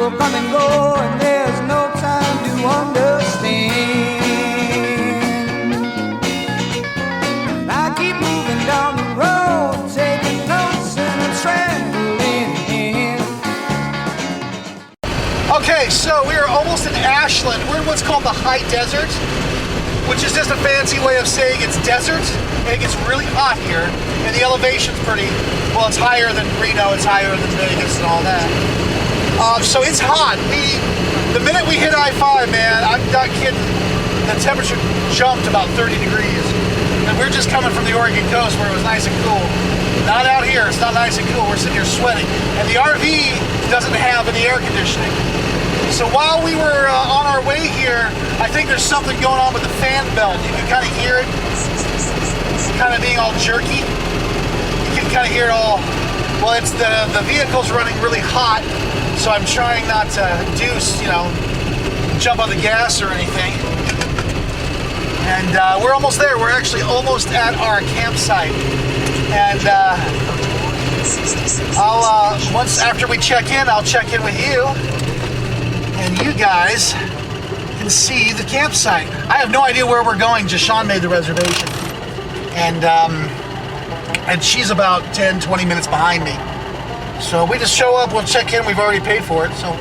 Come and go, and there's no time to understand. I keep moving down the road, taking notes and a trembling hand. Okay, so we are almost in Ashland. We're in what's called the high desert, which is just a fancy way of saying it's desert. And it gets really hot here, and the elevation's pretty, well, it's higher than Reno, it's higher than Vegas and all that. So it's hot. The minute we hit I-5, man, I'm not kidding, the temperature jumped about 30 degrees. And we're just coming from the Oregon coast where it was nice and cool. Not out here, it's not nice and cool. We're sitting here sweating. And the RV doesn't have any air conditioning. So while we were on our way here, I think there's something going on with the fan belt. You can kind of hear it, kind of being all jerky. You can kind of hear it all. Well, it's the vehicle's running really hot. So I'm trying not to jump on the gas or anything. And we're almost there. We're actually almost at our campsite. And once after we check in, I'll check in with you. And you guys can see the campsite. I have no idea where we're going. Jashawn made the reservation. And she's about 10, 20 minutes behind me. So we just show up, we'll check in, we've already paid for it, so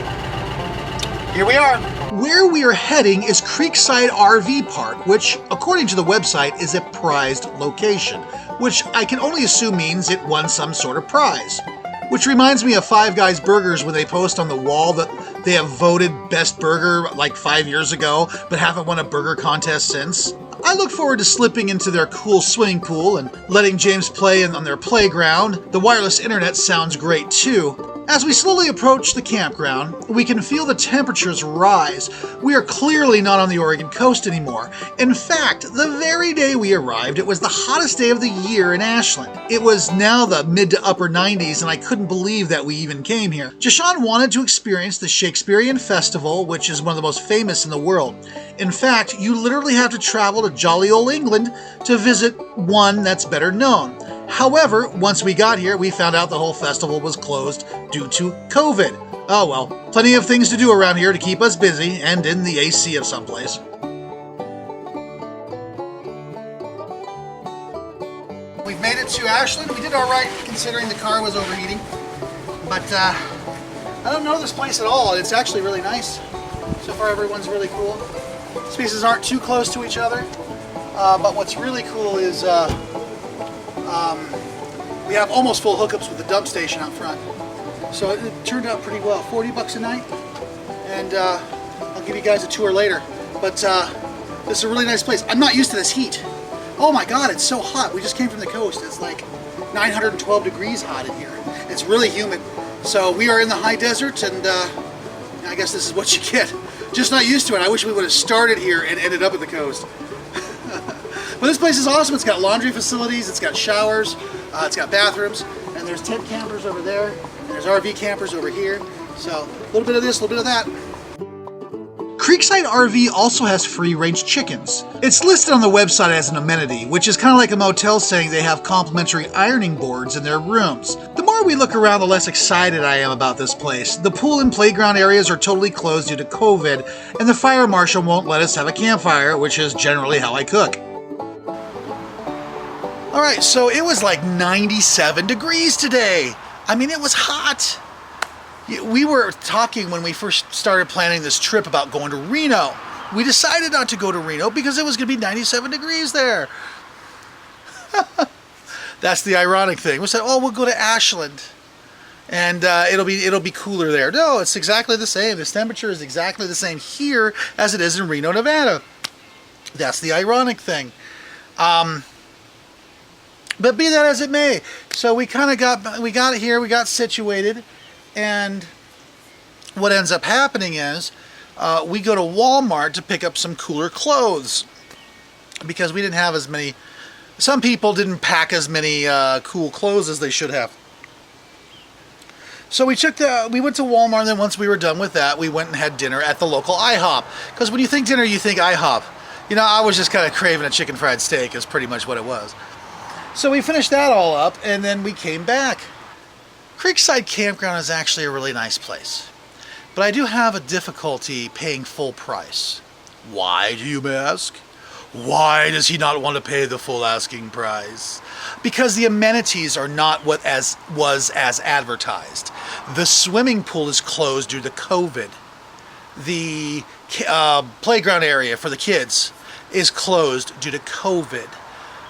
here we are. Where we are heading is Creekside RV Park, which, according to the website, is a prized location, which I can only assume means it won some sort of prize. Which reminds me of Five Guys Burgers when they post on the wall that they have voted best burger like 5 years ago, but haven't won a burger contest since. I look forward to slipping into their cool swimming pool and letting James play on their playground. The wireless internet sounds great too. As we slowly approach the campground, we can feel the temperatures rise. We are clearly not on the Oregon coast anymore. In fact, the very day we arrived, it was the hottest day of the year in Ashland. It was now the mid to upper 90s, and I couldn't believe that we even came here. Jashawn wanted to experience the Shakespearean Festival, which is one of the most famous in the world. In fact, you literally have to travel to jolly old England to visit one that's better known. However, once we got here, we found out the whole festival was closed due to COVID. Oh well, plenty of things to do around here to keep us busy and in the AC of someplace. We've made it to Ashland. We did all right considering the car was overheating. But I don't know this place at all. It's actually really nice. So far everyone's really cool. Spaces aren't too close to each other. But what's really cool is we have almost full hookups with the dump station out front. So it turned out pretty well. 40 bucks a night. And I'll give you guys a tour later. But this is a really nice place. I'm not used to this heat. Oh my God, it's so hot. We just came from the coast. It's like 912 degrees hot in here. It's really humid. So we are in the high desert, and I guess this is what you get. Just not used to it. I wish we would have started here and ended up at the coast. But this place is awesome. It's got laundry facilities, it's got showers, it's got bathrooms, and there's tent campers over there, and there's RV campers over here. So a little bit of this, a little bit of that. Creekside RV also has free-range chickens. It's listed on the website as an amenity, which is kind of like a motel saying they have complimentary ironing boards in their rooms. The more we look around, the less excited I am about this place. The pool and playground areas are totally closed due to COVID, and the fire marshal won't let us have a campfire, which is generally how I cook. Alright, so it was like 97 degrees today. I mean, it was hot. We were talking when we first started planning this trip about going to Reno. We decided not to go to Reno because it was going to be 97 degrees there. That's the ironic thing. We said, oh, we'll go to Ashland and it'll be cooler there. No, it's exactly the same. This temperature is exactly the same here as it is in Reno, Nevada. That's the ironic thing. But be that as it may, so we got here, we got situated, and what ends up happening is we go to Walmart to pick up some cooler clothes because we didn't have as many Some people didn't pack as many cool clothes as they should have. So we went to Walmart, and then once we were done with that, we went and had dinner at the local IHOP. Because when you think dinner, you think IHOP. You know, I was just kind of craving a chicken fried steak is pretty much what it was. So we finished that all up, and then we came back. Creekside Campground is actually a really nice place. But I do have a difficulty paying full price. Why, do you ask? Why does he not want to pay the full asking price? Because the amenities are not what was as advertised. The swimming pool is closed due to COVID. The playground area for the kids is closed due to COVID.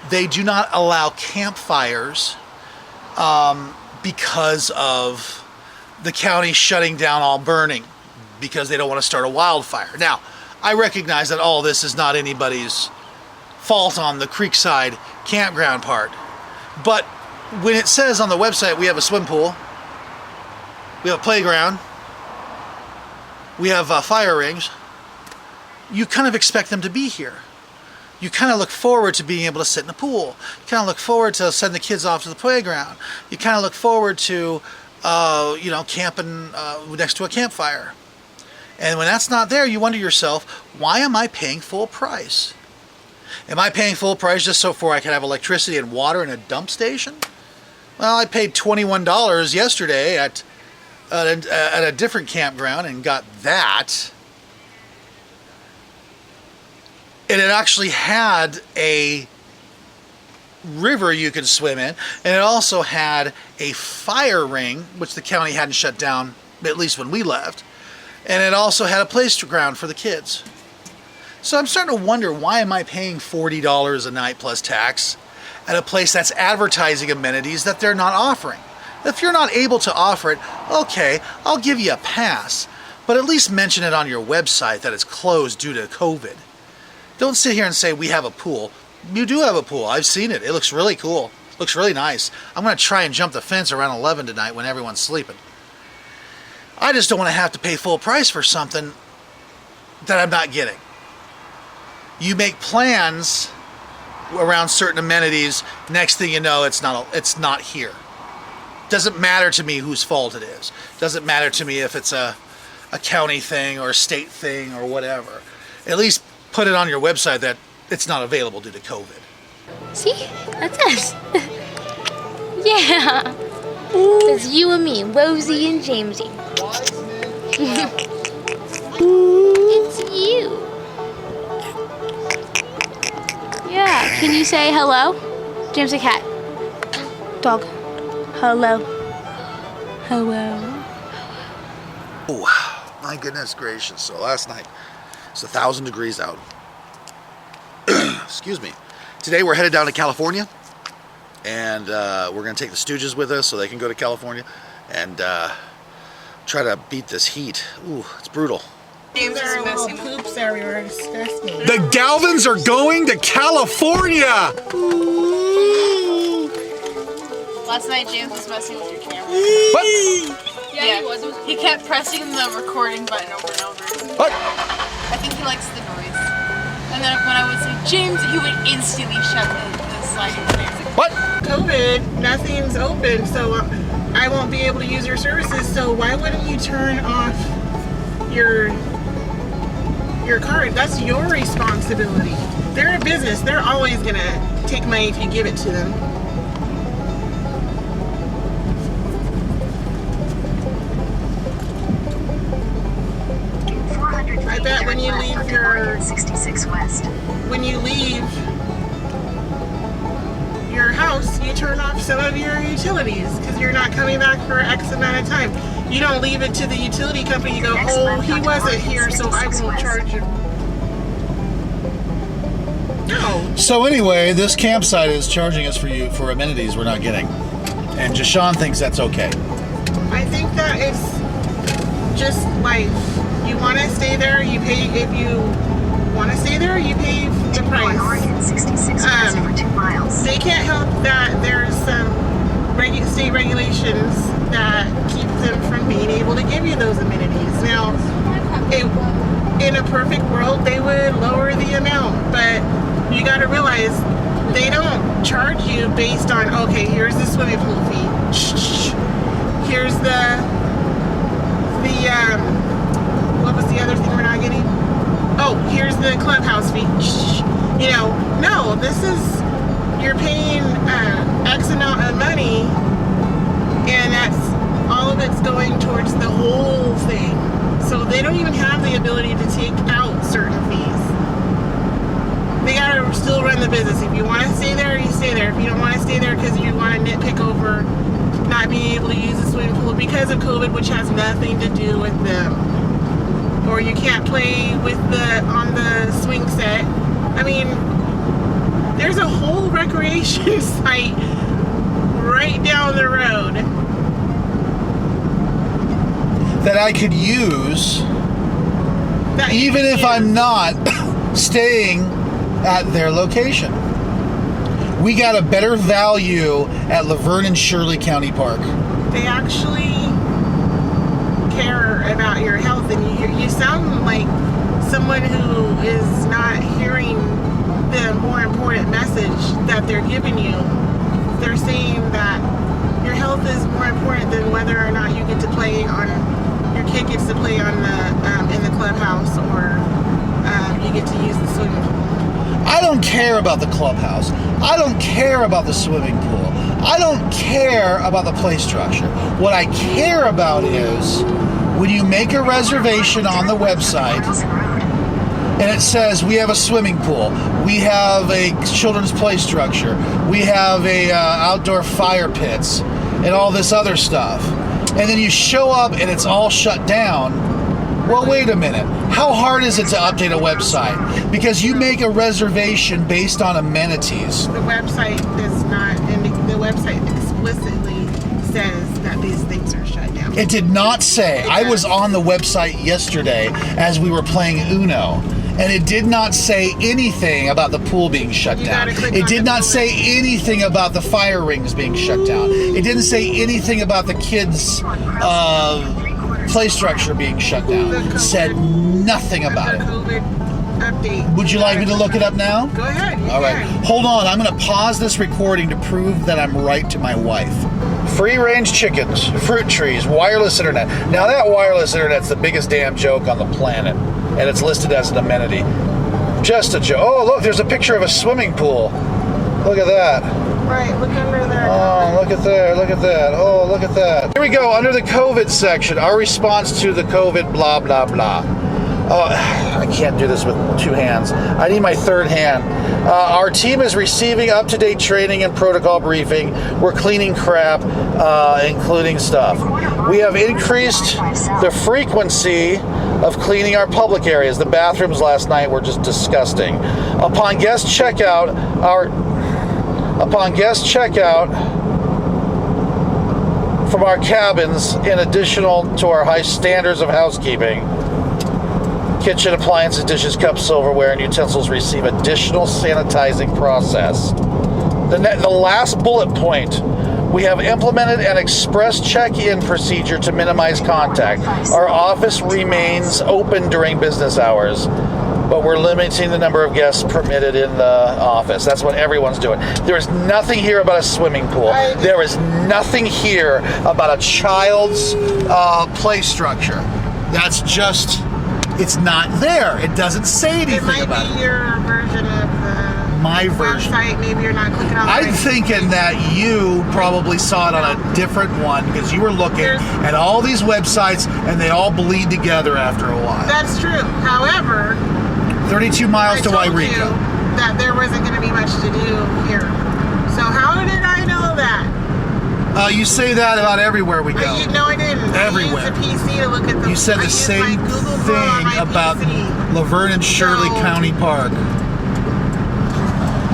They do not allow campfires because of the county shutting down all burning because they don't want to start a wildfire. Now, I recognize that all this is not anybody's fault on the Creekside Campground part, but when it says on the website we have a swim pool, we have a playground, we have fire rings, you kind of expect them to be here. You kind of look forward to being able to sit in the pool. You kind of look forward to sending the kids off to the playground. You kind of look forward to, camping next to a campfire. And when that's not there, you wonder yourself, why am I paying full price? Am I paying full price just so I can have electricity and water in a dump station? Well, I paid $21 yesterday at a different campground and got that. And it actually had a river you could swim in, and it also had a fire ring, which the county hadn't shut down, at least when we left, and it also had a playground for the kids. So I'm starting to wonder, why am I paying $40 a night plus tax at a place that's advertising amenities that they're not offering? If you're not able to offer it, okay, I'll give you a pass, but at least mention it on your website that it's closed due to COVID. Don't sit here and say we have a pool. You do have a pool. I've seen it. It looks really cool. Looks really nice. I'm going to try and jump the fence around 11 tonight when everyone's sleeping. I just don't want to have to pay full price for something that I'm not getting. You make plans around certain amenities. Next thing you know, it's not here. Doesn't matter to me whose fault it is. Doesn't matter to me if it's a county thing or a state thing or whatever. At least put it on your website that it's not available due to COVID. See? That's us. Yeah. It's you and me, Rosie and Jamesy. It's you. Yeah. Can you say hello? James the cat. Dog. Hello. Hello. Oh, my goodness gracious. So last night, it's 1,000 degrees out. Excuse me. Today we're headed down to California, and we're going to take the Stooges with us so they can go to California and try to beat this heat. Ooh, it's brutal. These are little poops everywhere. Disgusting. The Galvins are going to California! Last night James was messing with your camera. What? Yeah, he was. He kept pressing the recording button over and over. What? I think he likes the noise. And then when I would say James, he would instantly shut the sliding thing. What? COVID, nothing's open, so I won't be able to use your services. So why wouldn't you turn off your card? That's your responsibility. They're a business. They're always gonna take money if you give it to them. I bet when you leave your 66 West. when you leave your house, you turn off some of your utilities because you're not coming back for X amount of time. You don't leave it to the utility company. You go, oh, he wasn't here, so I won't charge him. No. So anyway, this campsite is charging us for amenities we're not getting. And Jashawn thinks that's okay. I think that it's just life. You want to stay there, you pay. If you want to stay there, you pay the price. Oregon 66 West for 2 miles. They can't help that there's some state regulations that keep them from being able to give you those amenities. Now, in a perfect world, they would lower the amount, but you got to realize they don't charge you based on, okay, here's the swimming pool fee. Here's the what was the other thing we're not getting? Oh, here's the clubhouse fee. You know, no, this is, you're paying X amount of money, and that's all of it's going towards the whole thing. So they don't even have the ability to take out certain fees. They gotta still run the business. If you want to stay there, you stay there. If you don't want to stay there because you want to nitpick over not being able to use the swimming pool because of COVID, which has nothing to do with them, or you can't play with on the swing set. I mean, there's a whole recreation site right down the road that I could use, even if I'm not staying at their location. We got a better value at Laverne and Shirley County Park. They actually care about your health, and you sound like someone who is not hearing the more important message that they're giving you. They're saying that your health is more important than whether or not you get to play on, your kid gets to play on the in the clubhouse, or you get to use the swimming pool. I don't care about the clubhouse. I don't care about the swimming pool. I don't care about the play structure. What I care about is when you make a reservation on the website and it says we have a swimming pool, we have a children's play structure, we have a outdoor fire pits, and all this other stuff, and then you show up and it's all shut down. Well, wait a minute. How hard is it to update a website? Because you make a reservation based on amenities. The website does not, and the website explicitly says that these things are shut down. It did not say. I was on the website yesterday as we were playing Uno, and it did not say anything about the pool being shut down. It did not say anything about the fire rings being shut down. It didn't say anything about the kids' play structure being shut down. Said nothing about it. Update. Would you like me to look it up now? Go ahead. All right. Hold on. I'm going to pause this recording to prove that I'm right to my wife. Free-range chickens, fruit trees, wireless internet. Now that wireless internet's the biggest damn joke on the planet, and it's listed as an amenity. Just a joke. Oh, look, there's a picture of a swimming pool. Look at that. Right, look under there. Oh, look at there, look at that. Oh, look at that. Here we go, under the COVID section, our response to the COVID blah, blah, blah. Oh, I can't do this with two hands. I need my third hand. Our team is receiving up-to-date training and protocol briefing. We're cleaning crap, including stuff. We have increased the frequency of cleaning our public areas. The bathrooms last night were just disgusting. Upon guest checkout from our cabins, in additional to our high standards of housekeeping, kitchen appliances, dishes, cups, silverware, and utensils receive additional sanitizing process. The last bullet point, we have implemented an express check-in procedure to minimize contact. Our office remains open during business hours, but we're limiting the number of guests permitted in the office. That's what everyone's doing. There is nothing here about a swimming pool. There is nothing here about a child's play structure. That's just, it's not there. It doesn't say anything about it. It might be your version of the my version. website. Maybe you're not clicking on the I'm right. thinking that you probably saw it on a different one because you were looking at all these websites and they all bleed together after a while. That's true. However, 32 miles to I told Yreka. you that there wasn't going to be much to do here. So how did I know that? You say that about everywhere we go. No, I didn't. Everywhere. I used the PC to look at the. You said the same thing about Laverne and Shirley County Park.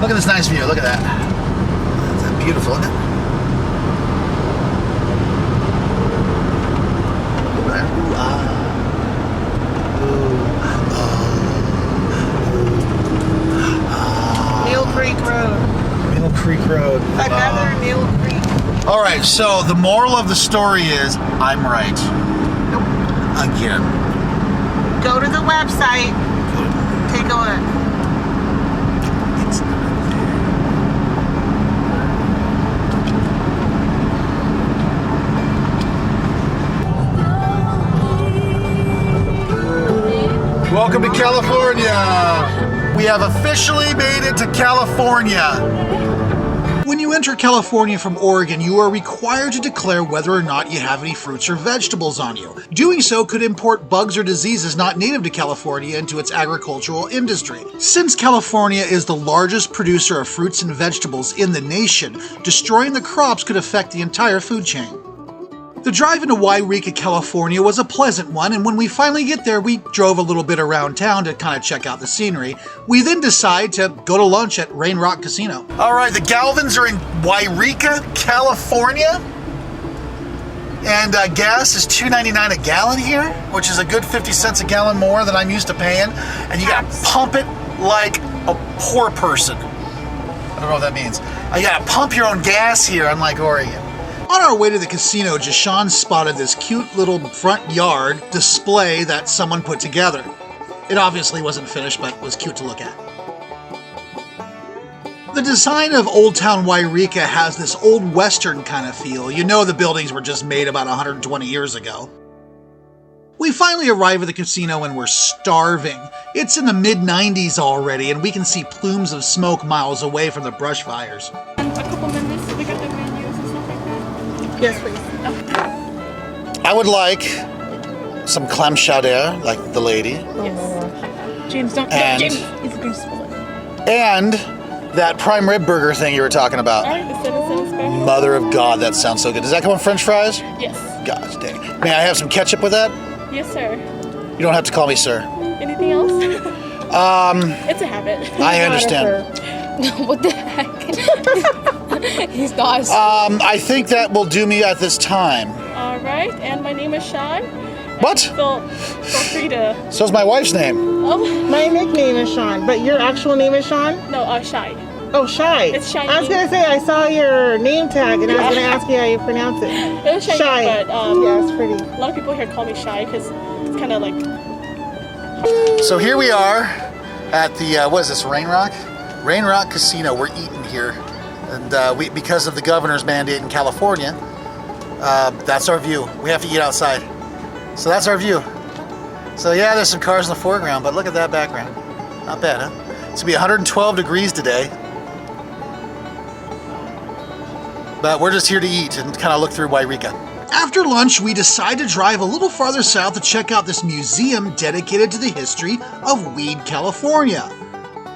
Look at this nice view. Look at that. That's beautiful, isn't it? Mill Creek Road. Mill Creek Road. Another Mill Creek. All right, so the moral of the story is I'm right. Nope. Again. Go to the website. Take a look. It's not Welcome to California. We have officially made it to California. When you enter California from Oregon, you are required to declare whether or not you have any fruits or vegetables on you. Doing so could import bugs or diseases not native to California into its agricultural industry. Since California is the largest producer of fruits and vegetables in the nation, destroying the crops could affect the entire food chain. The drive into Yreka, California was a pleasant one, and when we finally get there, we drove a little bit around town to kind of check out the scenery. We then decide to go to lunch at Rain Rock Casino. All right, the Galvins are in Yreka, California, and gas is $2.99 a gallon here, which is a good 50 cents a gallon more than I'm used to paying, and you gotta pump it like a poor person. I don't know what that means. You gotta pump your own gas here, unlike Oregon. On our way to the casino, Jashawn spotted this cute little front yard display that someone put together. It obviously wasn't finished, but was cute to look at. The design of Old Town Yreka has this old western kind of feel. You know the buildings were just made about 120 years ago. We finally arrive at the casino and we're starving. It's in the mid-90s already, and we can see plumes of smoke miles away from the brush fires. A couple minutes so we got the menus and stuff like that. Yes, please. I would like some clam chowder, like the lady, James, don't. And- James, he's going to spoil it. and that prime rib burger thing you were talking about. All right, the citizen special. Mother of God, that sounds so good. Does that come with French fries? Yes. Gosh dang. May I have some ketchup with that? Yes, sir. You don't have to call me sir. Anything else? It's a habit. I understand. What the heck? He's nice. I think that will do me at this time. All right, and my name is Shy. What? Feel free to. So's my wife's name. Oh, My nickname is Sean, but your actual name is Sean? no, Shy. Oh, Shy. It's Shiny. I was going to say, I saw your name tag, and I was going to ask you how you pronounce it. It was Shiny, Shy. but Yeah, it's pretty. a lot of people here call me Shy because it's kind of like. So here we are at the, what is this, Rain Rock? Rain Rock Casino. We're eating here. And because of the governor's mandate in California, that's our view. We have to eat outside. So that's our view. So yeah, there's some cars in the foreground, but look at that background. Not bad, huh? It's gonna be 112 degrees today. But we're just here to eat and kind of look through Yreka. After lunch, we decide to drive a little farther south to check out this museum dedicated to the history of weed, California.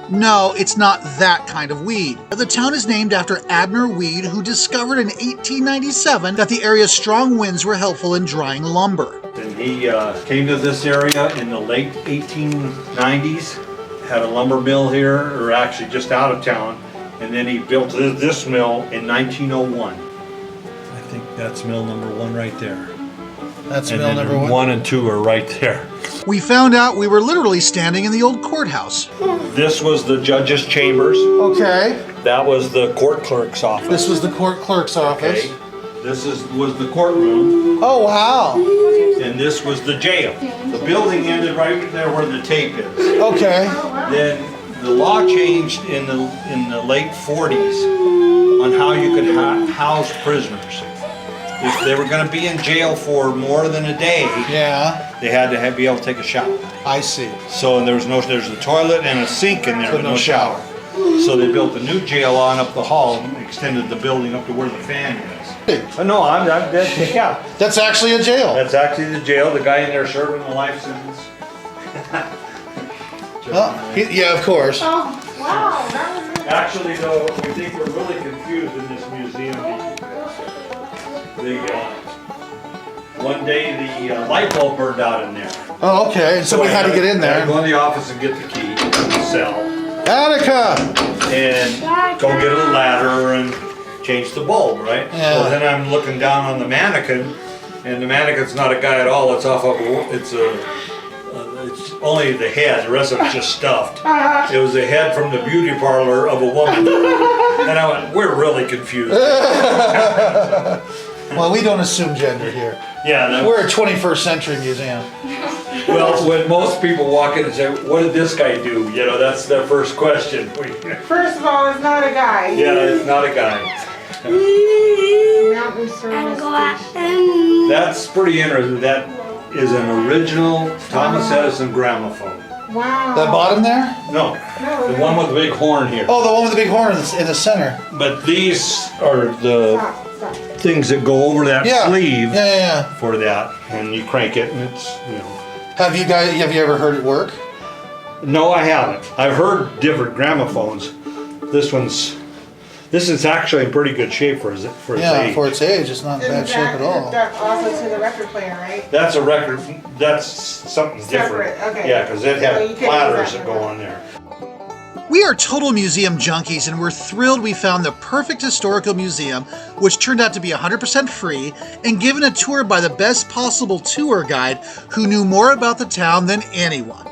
No, it's not that kind of weed. The town is named after Abner Weed, who discovered in 1897 that the area's strong winds were helpful in drying lumber. And he came to this area in the late 1890s, had a lumber mill here, or actually just out of town, and then he built this mill in 1901. I think that's mill number 1 right there. That's And mill then number 1. 1 and 2 are right there. We found out we were literally standing in the old courthouse. This was the judge's chambers. Okay. That was the court clerk's office. This was the court clerk's office. Okay. This was the courtroom, Oh, wow. and this was the jail. The building ended right there where the tape is. Okay. Then the law changed in the late 40s on how you could house prisoners. If they were going to be in jail for more than a day, Yeah, they had to be able to take a shower. I see. So and there's a toilet and a sink in there, but no shower. So they built a new jail on up the hall and extended the building up to where the fan is. No, yeah. That's actually a jail. That's actually the jail. The guy in there serving a life sentence. Yeah, of course. Actually, though, we think we're really confused in this museum. One day the light bulb burned out in there. Oh, okay. So we had to get in I had to there. go in the office and get the key to the cell Attica! and go get a ladder and change the bulb, right? Yeah. So then I'm looking down on the mannequin, and the mannequin's not a guy at all. It's it's only the head. The rest of it's just stuffed. It was the head from the beauty parlor of a woman. And I went, we're really confused. Well, we don't assume gender here. Yeah. We're a 21st century museum. Well, when most people walk in and say, what did this guy do? You know, that's their first question. First of all, it's not a guy. Yeah, it's not a guy. Mountain service. That's pretty interesting. That is an original Thomas Edison gramophone. Wow. That bottom there? No, the one with the big horn here. Oh, the one with the big horn in the center. But these are the Stop. things that go over that sleeve Yeah. for that, and you crank it, and it's, you know. Have you ever heard it work? No, I haven't. I've heard different gramophones. This is actually in pretty good shape for its age. For its age, it's not in bad shape at all. That's also to the record player, right? That's a record. That's something different. Separate, okay. Yeah, because it So you had can't use platters that that go on there. We are total museum junkies, and we're thrilled we found the perfect historical museum, which turned out to be 100% free, and given a tour by the best possible tour guide who knew more about the town than anyone.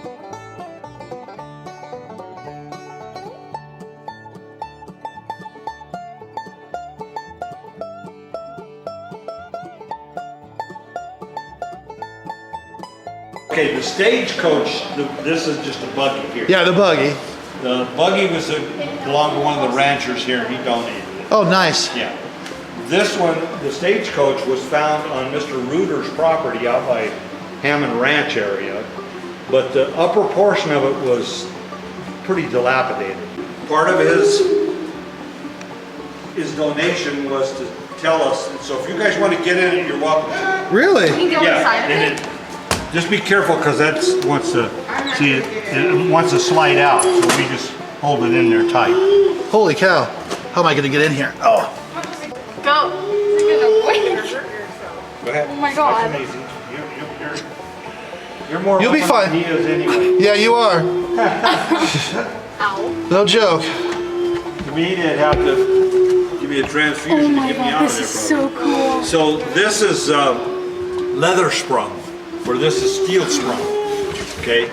Okay, the stagecoach, this is just a buggy here. Yeah, the buggy. The buggy belonged to one of the ranchers here, and he donated it. Oh, nice. Yeah. This one, the stagecoach, was found on Mr. Reuter's property out by Hammond Ranch area, but the upper portion of it was pretty dilapidated. Part of his donation was to tell us, so if you guys want to get in it, you're welcome to. Really? Yeah, and just be careful because that wants to, see it wants to slide out, so we just hold it in there tight. Holy cow. How am I going to get in here? Oh. Go. Go ahead. Oh my God. Nice and easy. You're more You'll be open fine. than he is anyway. Yeah, you are. Ow. No joke. To me, they'd have to give me a transfusion Oh to my get me God, out of this there. is so cool. So this is leather sprung, where this is steel sprung. Okay.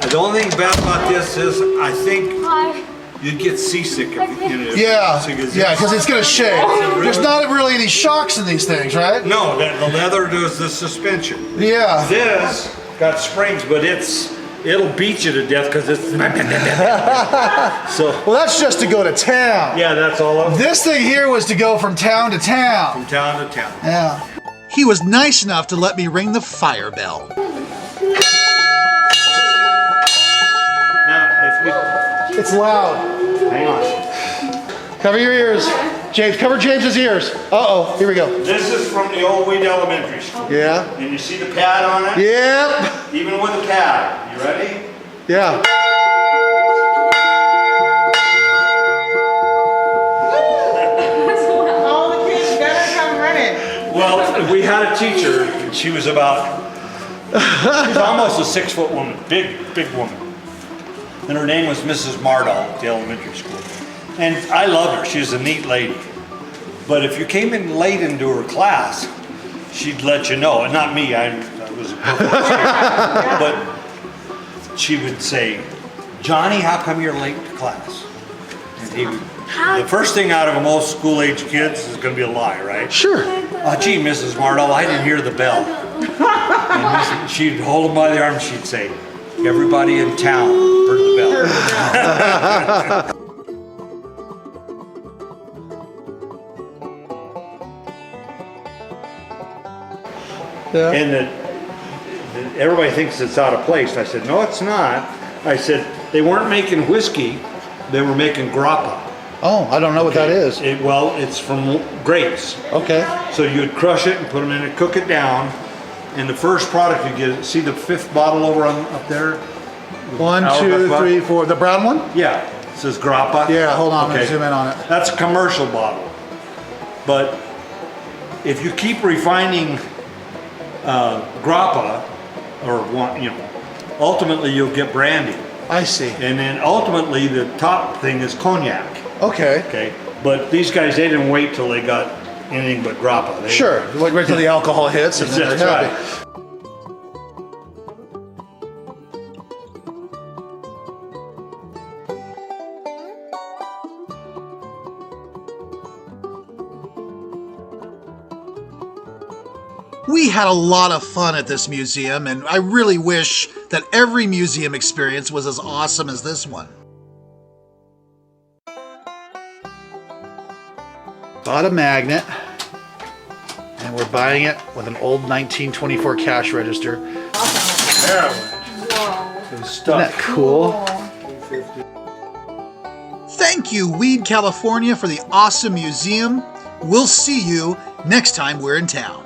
The only thing bad about this is I think Hi. you'd get seasick if you Yeah, because it's going to shake. There's not really any shocks in these things, right? No, the leather does the suspension. Yeah. This got springs, but it'll beat you to death because it's so. Well, that's just to go to town. Yeah, that's all of it. This thing here was to go from town to town. From town to town. Yeah. He was nice enough to let me ring the fire bell. Now, if It's loud. you hang on, Cover your ears. James, cover James's ears. Uh-oh, here we go. this is from the old Weed Elementary School, Yeah. and you see the pad on it. Yep. Even with the pad, you ready? Yeah. All the kids better come running. Well, we had a teacher, and she was she's almost a 6-foot woman, big woman. And her name was Mrs. Mardall at the elementary school. And I loved her, she was a neat lady. But if you came in late into her class, she'd let you know. And not me, I was a perfect student. But she would say, Johnny, how come you're late to class? And he would, the first thing out of most school-age kids is going to be a lie, right? Sure. Gee, Mrs. Mardall, I didn't hear the bell. And she'd hold him by the arm and she'd say, everybody in town heard the bell. Yeah. And everybody thinks it's out of place. I said, no, it's not. I said, they weren't making whiskey, they were making grappa. Oh, I don't know what that is. It's from grapes. Okay. So you'd crush it and put them in it, cook it down, and the first product you get, see the 5th bottle over up there? 1, 2, 3, 4. The brown one? Yeah, it says grappa. Yeah, hold on, I'm gonna zoom in on it. That's a commercial bottle. But if you keep refining grappa, ultimately you'll get brandy. I see. And then ultimately the top thing is cognac. Okay. Okay, but these guys, they didn't wait till they got anything but grappa. Sure. Wait till the alcohol hits and then That's they're right. happy. We had a lot of fun at this museum, and I really wish that every museum experience was as awesome as this one. Bought a magnet, and we're buying it with an old 1924 cash register. Whoa. It's Isn't stuff. that cool? 250. Thank you, Weed, California, for the awesome museum. We'll see you next time we're in town.